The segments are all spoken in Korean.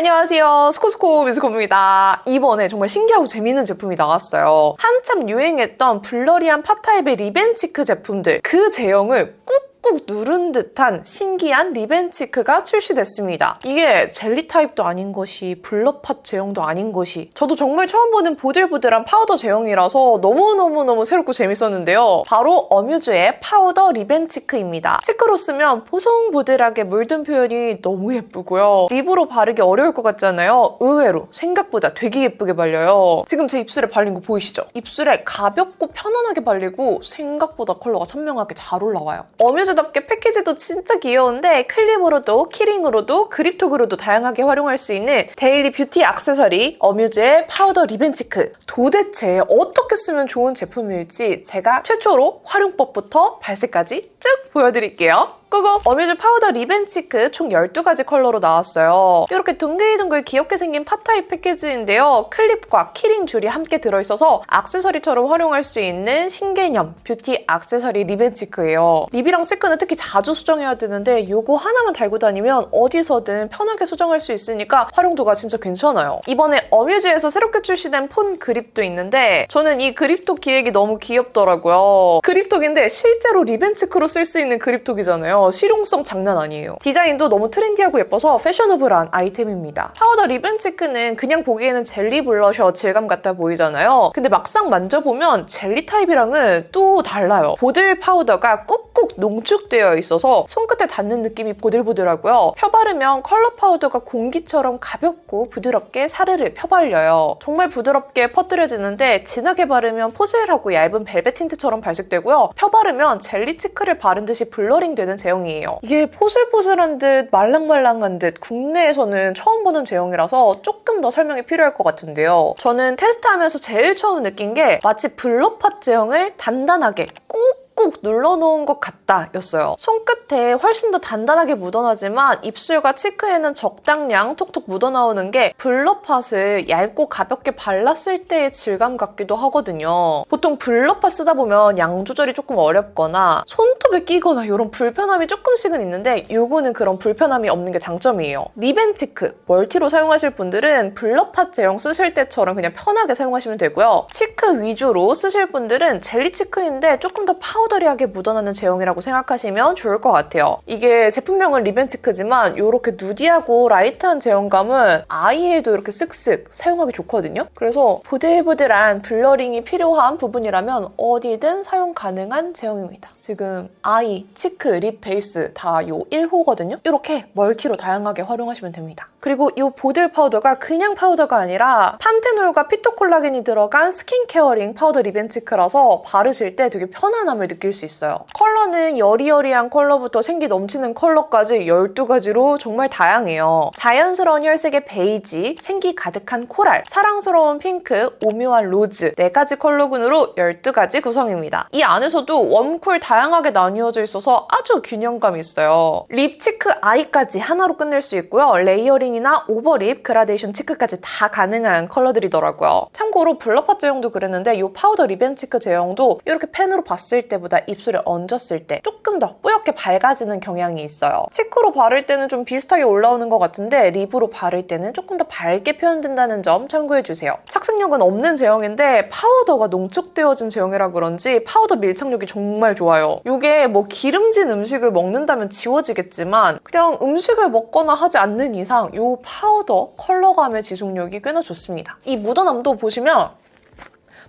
안녕하세요. 스코스코 미스코입니다. 이번에 정말 신기하고 재밌는 제품이 나왔어요. 한참 유행했던 블러리한 팟타입의 리벤치크 제품들, 그 제형을 꾹꾹 누른 듯한 신기한 리벤치크가 출시됐습니다. 이게 젤리 타입도 아닌 것이 블러팟 제형도 아닌 것이 저도 정말 처음 보는 보들보들한 파우더 제형이라서 너무너무 새롭고 재밌었는데요. 바로 어뮤즈의 파우더 리벤치크입니다. 치크로 쓰면 보송보들하게 물든 표현이 너무 예쁘고요. 립으로 바르기 어려울 것 같잖아요. 의외로 생각보다 되게 예쁘게 발려요. 지금 제 입술에 발린 거 보이시죠? 입술에 가볍고 편안하게 발리고 생각보다 컬러가 선명하게 잘 올라와요. 어뮤즈답게 패키지도 진짜 귀여운데 클립으로도 키링으로도 그립톡으로도 다양하게 활용할 수 있는 데일리 뷰티 액세서리 어뮤즈의 파우더 리벤치크. 도대체 어떻게 쓰면 좋은 제품일지 제가 최초로 활용법부터 발색까지 쭉 보여드릴게요. 고고! 어뮤즈 파우더 리벤치크 총 12가지 컬러로 나왔어요. 이렇게 둥글둥글 귀엽게 생긴 팟타입 패키지인데요. 클립과 키링 줄이 함께 들어있어서 액세서리처럼 활용할 수 있는 신개념 뷰티 액세서리 리벤치크예요. 립이랑 치크는 특히 자주 수정해야 되는데 이거 하나만 달고 다니면 어디서든 편하게 수정할 수 있으니까 활용도가 진짜 괜찮아요. 이번에 어뮤즈에서 새롭게 출시된 폰 그립도 있는데 저는 이 그립톡 기획이 너무 귀엽더라고요. 그립톡인데 실제로 리벤치크로 쓸 수 있는 그립톡이잖아요. 실용성 장난 아니에요. 디자인도 너무 트렌디하고 예뻐서 패셔너블한 아이템입니다. 파우더 리벤치크는 그냥 보기에는 젤리 블러셔 질감 같아 보이잖아요. 근데 막상 만져보면 젤리 타입이랑은 또 달라요. 보들 파우더가 꾹꾹 농축되어 있어서 손끝에 닿는 느낌이 보들보들하고요. 펴바르면 컬러 파우더가 공기처럼 가볍고 부드럽게 사르르 펴발려요. 정말 부드럽게 퍼뜨려지는데 진하게 바르면 포슬하고 얇은 벨벳 틴트처럼 발색되고요. 펴바르면 젤리 치크를 바른 듯이 블러링 되는 제형이에요. 이게 포슬포슬한 듯 말랑말랑한 듯 국내에서는 처음 보는 제형이라서 조금 더 설명이 필요할 것 같은데요. 저는 테스트하면서 제일 처음 느낀 게 마치 블러팟 제형을 단단하게 꾹꾹 눌러놓은 것 같다 였어요. 손끝에 훨씬 더 단단하게 묻어나지만 입술과 치크에는 적당량 톡톡 묻어나오는 게 블러팟을 얇고 가볍게 발랐을 때의 질감 같기도 하거든요. 보통 블러팟 쓰다 보면 양 조절이 조금 어렵거나 손톱에 끼거나 이런 불편함이 조금씩은 있는데 이거는 그런 불편함이 없는 게 장점이에요. 리벤치크 멀티로 사용하실 분들은 블러팟 제형 쓰실 때처럼 그냥 편하게 사용하시면 되고요. 치크 위주로 쓰실 분들은 젤리 치크인데 조금 더 파우더리하게 묻어나는 제형이라고 생각하시면 좋을 것 같아요. 이게 제품명은 리벤치크지만 이렇게 누디하고 라이트한 제형감은 아이에도 이렇게 쓱쓱 사용하기 좋거든요. 그래서 보들보들한 블러링이 필요한 부분이라면 어디든 사용 가능한 제형입니다. 지금 아이, 치크, 립 베이스 다 요 1호거든요. 이렇게 멀티로 다양하게 활용하시면 됩니다. 그리고 이 보들 파우더가 그냥 파우더가 아니라 판테놀과 피토콜라겐이 들어간 스킨케어링 파우더 리벤치크라서 바르실 때 되게 편안함을 느낄 수 있어요. 컬러는 여리여리한 컬러부터 생기 넘치는 컬러까지 12가지로 정말 다양해요. 자연스러운 혈색의 베이지, 생기 가득한 코랄, 사랑스러운 핑크, 오묘한 로즈 4가지 컬러군으로 12가지 구성입니다. 이 안에서도 웜, 쿨 다양하게 나뉘어져 있어서 아주 균형감이 있어요. 립, 치크, 아이까지 하나로 끝낼 수 있고요. 레이어링이나 오버립, 그라데이션 치크까지 다 가능한 컬러들이더라고요. 참고로 블러팟 제형도 그랬는데 이 파우더 리벤치크 제형도 이렇게 펜으로 봤을 때보다 입술에 얹었을 때 조금 더 뿌옇게 밝아지는 경향이 있어요. 치크로 바를 때는 좀 비슷하게 올라오는 것 같은데 립으로 바를 때는 조금 더 밝게 표현된다는 점 참고해주세요. 착색력은 없는 제형인데 파우더가 농축되어진 제형이라 그런지 파우더 밀착력이 정말 좋아요. 이게 뭐 기름진 음식을 먹는다면 지워지겠지만 그냥 음식을 먹거나 하지 않는 이상 이 파우더 컬러감의 지속력이 꽤나 좋습니다. 이 묻어남도 보시면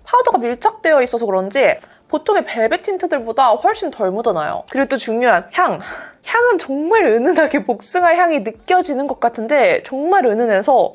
파우더가 밀착되어 있어서 그런지 보통의 벨벳 틴트들보다 훨씬 덜 묻어나요. 그리고 또 중요한 향은 정말 은은하게 복숭아 향이 느껴지는 것 같은데 정말 은은해서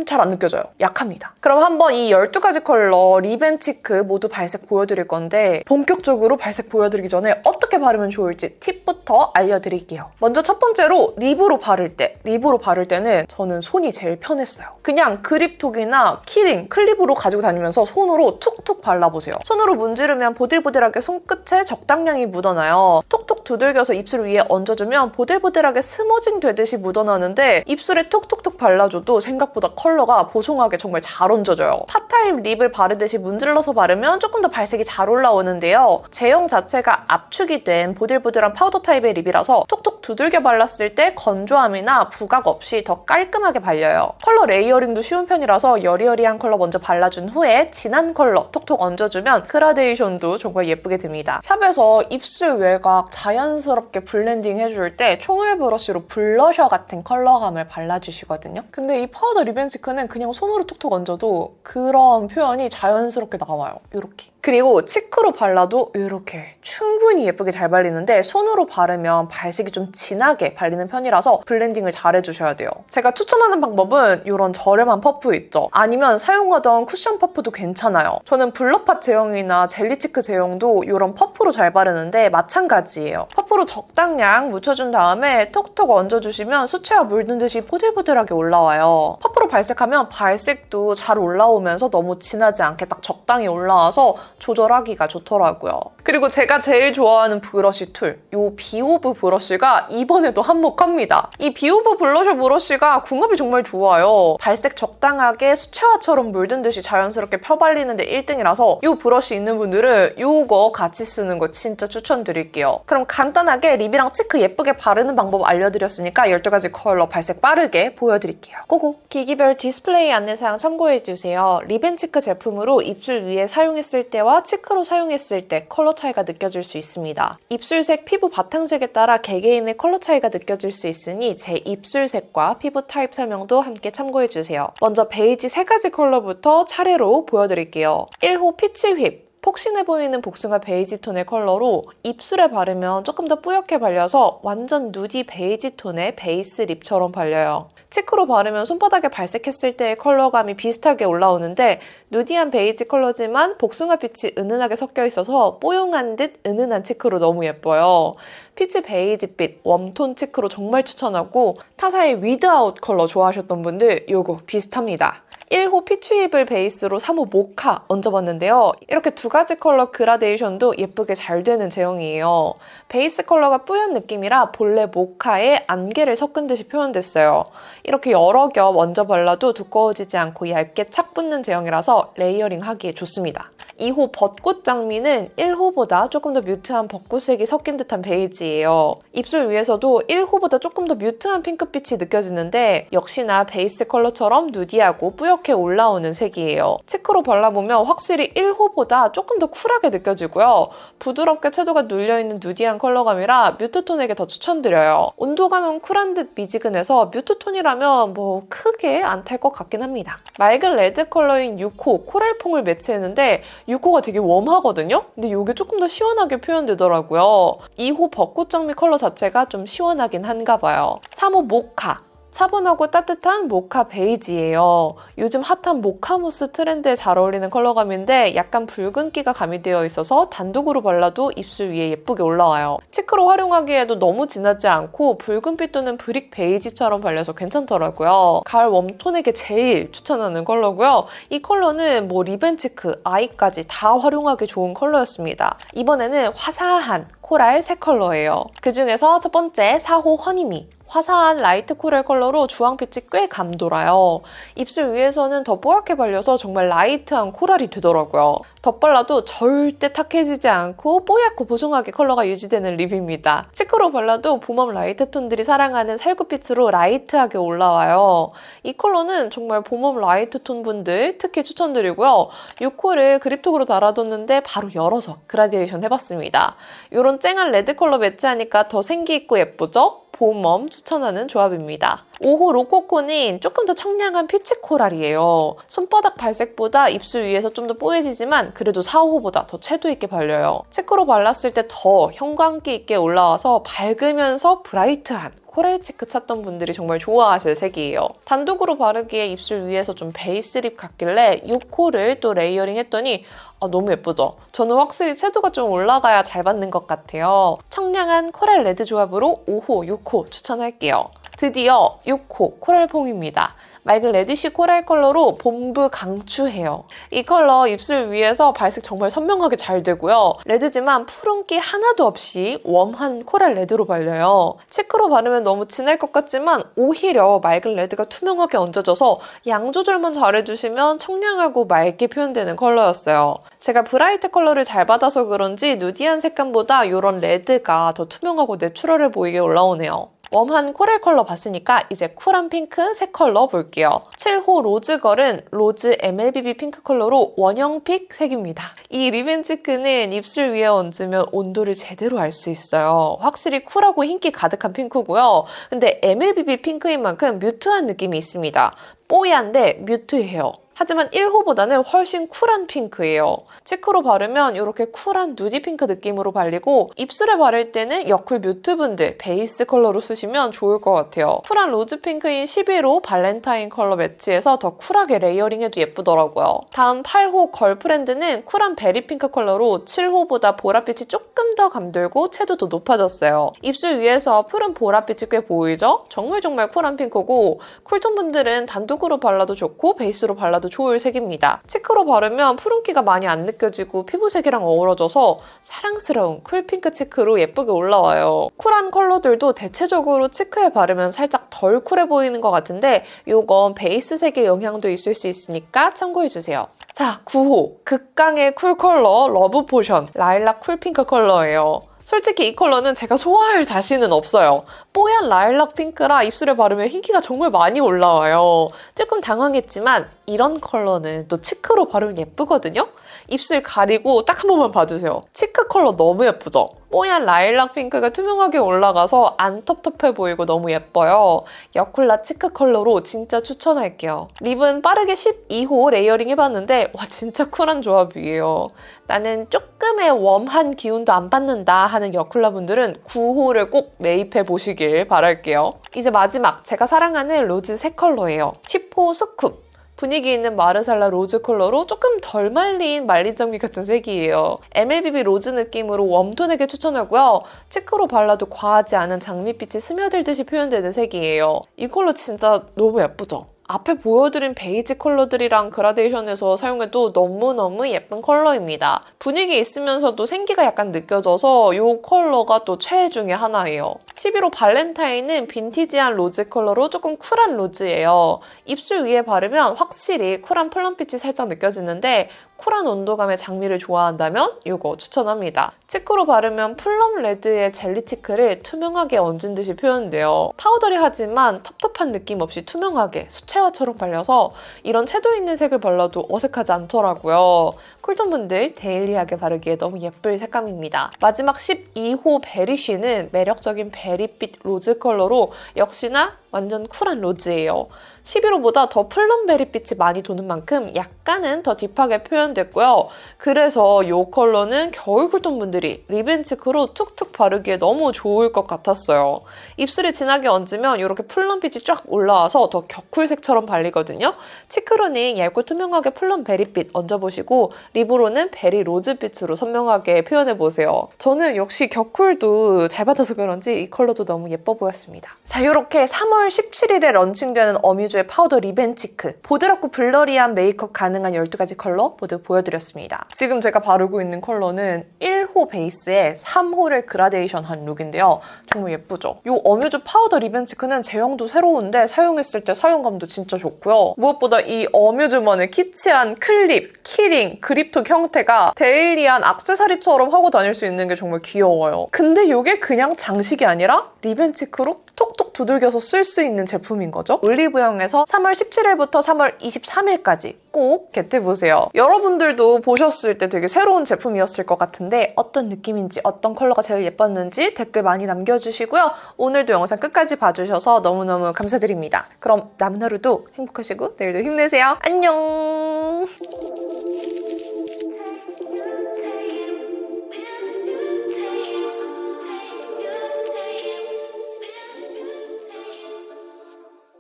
잘 안 느껴져요. 약합니다. 그럼 한번 이 12가지 컬러 리벤치크 모두 발색 보여드릴 건데 본격적으로 발색 보여드리기 전에 어떻게 바르면 좋을지 팁부터 알려드릴게요. 먼저 첫 번째로 립으로 바를 때는 저는 손이 제일 편했어요. 그냥 그립톡이나 키링, 클립으로 가지고 다니면서 손으로 툭툭 발라보세요. 손으로 문지르면 보들보들하게 손끝에 적당량이 묻어나요. 톡톡 두들겨서 입술 위에 얹어주면 보들보들하게 스머징 되듯이 묻어나는데 입술에 톡톡톡 발라줘도 생각보다 컬러가 보송하게 정말 잘 얹어져요. 팟타입 립을 바르듯이 문질러서 바르면 조금 더 발색이 잘 올라오는데요. 제형 자체가 압축이 된 보들보들한 파우더 타입의 립이라서 톡톡 두들겨 발랐을 때 건조함이나 부각 없이 더 깔끔하게 발려요. 컬러 레이어링도 쉬운 편이라서 여리여리한 컬러 먼저 발라준 후에 진한 컬러 톡톡 얹어주면 그라데이션도 정말 예쁘게 됩니다. 샵에서 입술 외곽 자연스럽게 블렌딩 해줄 때 총알 브러쉬로 블러셔 같은 컬러감을 발라주시거든요. 근데 이 파우더 리벤치크는 그냥 손으로 톡톡 얹어도 그런 표현이 자연스럽게 나와요. 이렇게. 그리고 치크로 발라도 이렇게 충분히 예쁘게 잘 발리는데 손으로 바르면 발색이 좀 진하게 발리는 편이라서 블렌딩을 잘 해주셔야 돼요. 제가 추천하는 방법은 이런 저렴한 퍼프 있죠? 아니면 사용하던 쿠션 퍼프도 괜찮아요. 저는 블러팟 제형이나 젤리치크 제형도 이런 퍼프로 잘 바르는데 마찬가지예요. 퍼프로 적당량 묻혀준 다음에 톡톡 얹어주시면 수채화 물든 듯이 보들보들하게 올라와요. 퍼프로 발색하면 발색도 잘 올라오면서 너무 진하지 않게 딱 적당히 올라와서 조절하기가 좋더라고요. 그리고 제가 제일 좋아하는 브러쉬 툴, 이 비오브 브러쉬가 이번에도 한몫합니다. 이 비오브 블러셔 브러쉬가 궁합이 정말 좋아요. 발색 적당하게 수채화처럼 물든 듯이 자연스럽게 펴발리는데 1등이라서 이 브러쉬 있는 분들은 이거 같이 쓰는 거 진짜 추천드릴게요. 그럼 간단하게 립이랑 치크 예쁘게 바르는 방법 알려드렸으니까 12가지 컬러 발색 빠르게 보여드릴게요. 고고! 기기별 디스플레이 안내사항 참고해주세요. 립앤치크 제품으로 입술 위에 사용했을 때와 치크로 사용했을 때 컬러 차이가 느껴질 수 있습니다. 입술색, 피부 바탕색에 따라 개개인의 컬러 차이가 느껴질 수 있으니 제 입술색과 피부 타입 설명도 함께 참고해주세요. 먼저 베이지 3가지 컬러부터 차례로 보여드릴게요. 1호 피치 휩. 폭신해 보이는 복숭아 베이지 톤의 컬러로 입술에 바르면 조금 더 뿌옇게 발려서 완전 누디 베이지 톤의 베이스 립처럼 발려요. 치크로 바르면 손바닥에 발색했을 때의 컬러감이 비슷하게 올라오는데 누디한 베이지 컬러지만 복숭아 빛이 은은하게 섞여 있어서 뽀용한 듯 은은한 치크로 너무 예뻐요. 피치 베이지빛 웜톤 치크로 정말 추천하고 타사의 위드아웃 컬러 좋아하셨던 분들 이거 비슷합니다. 1호 피치힙을 베이스로 3호 모카 얹어봤는데요. 이렇게 2가지 컬러 그라데이션도 예쁘게 잘 되는 제형이에요. 베이스 컬러가 뿌연 느낌이라 본래 모카에 안개를 섞은 듯이 표현됐어요. 이렇게 여러 겹 얹어 발라도 두꺼워지지 않고 얇게 착 붙는 제형이라서 레이어링 하기에 좋습니다. 2호 벚꽃 장미는 1호보다 조금 더 뮤트한 벚꽃색이 섞인 듯한 베이지예요. 입술 위에서도 1호보다 조금 더 뮤트한 핑크빛이 느껴지는데 역시나 베이스 컬러처럼 누디하고 뿌옇게 올라오는 색이에요. 치크로 발라보면 확실히 1호보다 조금 더 쿨하게 느껴지고요. 부드럽게 채도가 눌려있는 누디한 컬러감이라 뮤트톤에게 더 추천드려요. 온도감은 쿨한 듯 미지근해서 뮤트톤이라면 뭐 크게 안 탈 것 같긴 합니다. 맑은 레드 컬러인 6호 코랄퐁을 매치했는데 6호가 되게 웜하거든요? 근데 이게 조금 더 시원하게 표현되더라고요. 2호 벚꽃장미 컬러 자체가 좀 시원하긴 한가 봐요. 3호 모카. 차분하고 따뜻한 모카 베이지예요. 요즘 핫한 모카무스 트렌드에 잘 어울리는 컬러감인데 약간 붉은기가 가미되어 있어서 단독으로 발라도 입술 위에 예쁘게 올라와요. 치크로 활용하기에도 너무 진하지 않고 붉은빛 또는 브릭 베이지처럼 발려서 괜찮더라고요. 가을 웜톤에게 제일 추천하는 컬러고요. 이 컬러는 뭐 립앤치크, 아이까지 다 활용하기 좋은 컬러였습니다. 이번에는 화사한 코랄 3컬러예요. 그중에서 첫 번째 4호 허니미. 화사한 라이트 코랄 컬러로 주황빛이 꽤 감돌아요. 입술 위에서는 더 뽀얗게 발려서 정말 라이트한 코랄이 되더라고요. 덧발라도 절대 탁해지지 않고 뽀얗고 보송하게 컬러가 유지되는 립입니다. 치크로 발라도 봄웜 라이트 톤들이 사랑하는 살구빛으로 라이트하게 올라와요. 이 컬러는 정말 봄웜 라이트 톤 분들 특히 추천드리고요. 이 콜을 그립톡으로 달아뒀는데 바로 열어서 그라데이션 해봤습니다. 이런 쨍한 레드 컬러 매치하니까 더 생기있고 예쁘죠? 봄웜 추천하는 조합입니다. 5호 로코코는 조금 더 청량한 피치 코랄이에요. 손바닥 발색보다 입술 위에서 좀 더 뽀얘지지만 그래도 4호보다 더 채도 있게 발려요. 치크로 발랐을 때 더 형광기 있게 올라와서 밝으면서 브라이트한 코랄 치크 찾던 분들이 정말 좋아하실 색이에요. 단독으로 바르기에 입술 위에서 좀 베이스 립 같길래 이 콜을 또 레이어링 했더니 너무 예쁘죠? 저는 확실히 채도가 좀 올라가야 잘 받는 것 같아요. 청량한 코랄 레드 조합으로 5호, 6호 추천할게요. 드디어 6호 코랄퐁입니다. 맑은 레디쉬 코랄 컬러로 봄브 강추해요. 이 컬러 입술 위에서 발색 정말 선명하게 잘 되고요. 레드지만 푸른기 하나도 없이 웜한 코랄 레드로 발려요. 치크로 바르면 너무 진할 것 같지만 오히려 맑은 레드가 투명하게 얹어져서 양 조절만 잘해주시면 청량하고 맑게 표현되는 컬러였어요. 제가 브라이트 컬러를 잘 받아서 그런지 누디한 색감보다 이런 레드가 더 투명하고 내추럴해 보이게 올라오네요. 웜한 코랄 컬러 봤으니까 이제 쿨한 핑크 세 컬러 볼게요. 7호 로즈걸은 로즈 MLBB 핑크 컬러로 원형픽 색입니다. 이 리벤치크는 입술 위에 얹으면 온도를 제대로 알 수 있어요. 확실히 쿨하고 흰기 가득한 핑크고요. 근데 MLBB 핑크인 만큼 뮤트한 느낌이 있습니다. 뽀얀데 뮤트해요. 하지만 1호보다는 훨씬 쿨한 핑크예요. 치크로 바르면 이렇게 쿨한 누디 핑크 느낌으로 발리고 입술에 바를 때는 여쿨 뮤트분들 베이스 컬러로 쓰시면 좋을 것 같아요. 쿨한 로즈 핑크인 11호 발렌타인 컬러 매치해서 더 쿨하게 레이어링해도 예쁘더라고요. 다음 8호 걸프렌드는 쿨한 베리 핑크 컬러로 7호보다 보랏빛이 조금 더 감돌고 채도도 높아졌어요. 입술 위에서 푸른 보랏빛이 꽤 보이죠? 정말 쿨한 핑크고 쿨톤 분들은 단독으로 발라도 좋고 베이스로 발라도 좋을 색입니다. 치크로 바르면 푸른기가 많이 안 느껴지고 피부색이랑 어우러져서 사랑스러운 쿨핑크 치크로 예쁘게 올라와요. 쿨한 컬러들도 대체적으로 치크에 바르면 살짝 덜 쿨해 보이는 것 같은데 이건 베이스 색의 영향도 있을 수 있으니까 참고해주세요. 자, 9호 극강의 쿨 컬러 러브 포션 라일락 쿨핑크 컬러예요. 솔직히 이 컬러는 제가 소화할 자신은 없어요. 뽀얀 라일락 핑크라 입술에 바르면 흰기가 정말 많이 올라와요. 조금 당황했지만 이런 컬러는 또 치크로 바르면 예쁘거든요? 입술 가리고 딱 한 번만 봐주세요. 치크 컬러 너무 예쁘죠? 뽀얀 라일락 핑크가 투명하게 올라가서 안 텁텁해 보이고 너무 예뻐요. 여쿨라 치크 컬러로 진짜 추천할게요. 립은 빠르게 12호 레이어링 해봤는데 와 진짜 쿨한 조합이에요. 나는 조금의 웜한 기운도 안 받는다 하는 여쿨라 분들은 9호를 꼭 매입해 보시길 바랄게요. 이제 마지막 제가 사랑하는 로즈 색 컬러예요. 10호 스쿱. 분위기 있는 마르살라 로즈 컬러로 조금 덜 말린 말린장미 같은 색이에요. MLBB 로즈 느낌으로 웜톤에게 추천하고요. 치크로 발라도 과하지 않은 장미빛이 스며들듯이 표현되는 색이에요. 이 컬러 진짜 너무 예쁘죠? 앞에 보여드린 베이지 컬러들이랑 그라데이션에서 사용해도 너무너무 예쁜 컬러입니다. 분위기 있으면서도 생기가 약간 느껴져서 이 컬러가 또 최애 중에 하나예요. 11호 발렌타인은 빈티지한 로즈 컬러로 조금 쿨한 로즈예요. 입술 위에 바르면 확실히 쿨한 플럼빛이 살짝 느껴지는데 쿨한 온도감의 장미를 좋아한다면 이거 추천합니다. 치크로 바르면 플럼 레드의 젤리 치크를 투명하게 얹은 듯이 표현돼요. 파우더리하지만 텁텁한 느낌 없이 투명하게 수채화처럼 발려서 이런 채도 있는 색을 발라도 어색하지 않더라고요. 쿨톤 분들 데일리하게 바르기에 너무 예쁠 색감입니다. 마지막 12호 베리쉬는 매력적인 베리빛 로즈 컬러로 역시나 완전 쿨한 로즈예요. 11호보다 더 플럼베리빛이 많이 도는 만큼 약간은 더 딥하게 표현됐고요. 그래서 이 컬러는 겨울 쿨톤 분들이 리벤치크로 툭툭 바르기에 너무 좋을 것 같았어요. 입술에 진하게 얹으면 이렇게 플럼빛이 쫙 올라와서 더 격쿨색처럼 발리거든요. 치크로는 얇고 투명하게 플럼베리빛 얹어보시고 립으로는 베리 로즈빛으로 선명하게 표현해보세요. 저는 역시 격쿨도 잘 받아서 그런지 이 컬러도 너무 예뻐 보였습니다. 자, 이렇게 3월 17일에 런칭되는 어뮤즈의 파우더 리벤치크 보드랍고 블러리한 메이크업 가능한 12가지 컬러 모두 보여드렸습니다. 지금 제가 바르고 있는 컬러는 1호 베이스에 3호를 그라데이션한 룩인데요. 정말 예쁘죠? 이 어뮤즈 파우더 리벤치크는 제형도 새로운데 사용했을 때 사용감도 진짜 좋고요. 무엇보다 이 어뮤즈만의 키치한 클립, 키링, 그립톡 형태가 데일리한 액세서리처럼 하고 다닐 수 있는 게 정말 귀여워요. 근데 이게 그냥 장식이 아니라 리벤치크로 톡톡 두들겨서 쓸 수 있는 제품인 거죠. 올리브영에서 3월 17일부터 3월 23일까지 꼭 겟해보세요. 여러분들도 보셨을 때 되게 새로운 제품이었을 것 같은데 어떤 느낌인지 어떤 컬러가 제일 예뻤는지 댓글 많이 남겨주시고요. 오늘도 영상 끝까지 봐주셔서 너무너무 감사드립니다. 그럼 남은 하루도 행복하시고 내일도 힘내세요. 안녕!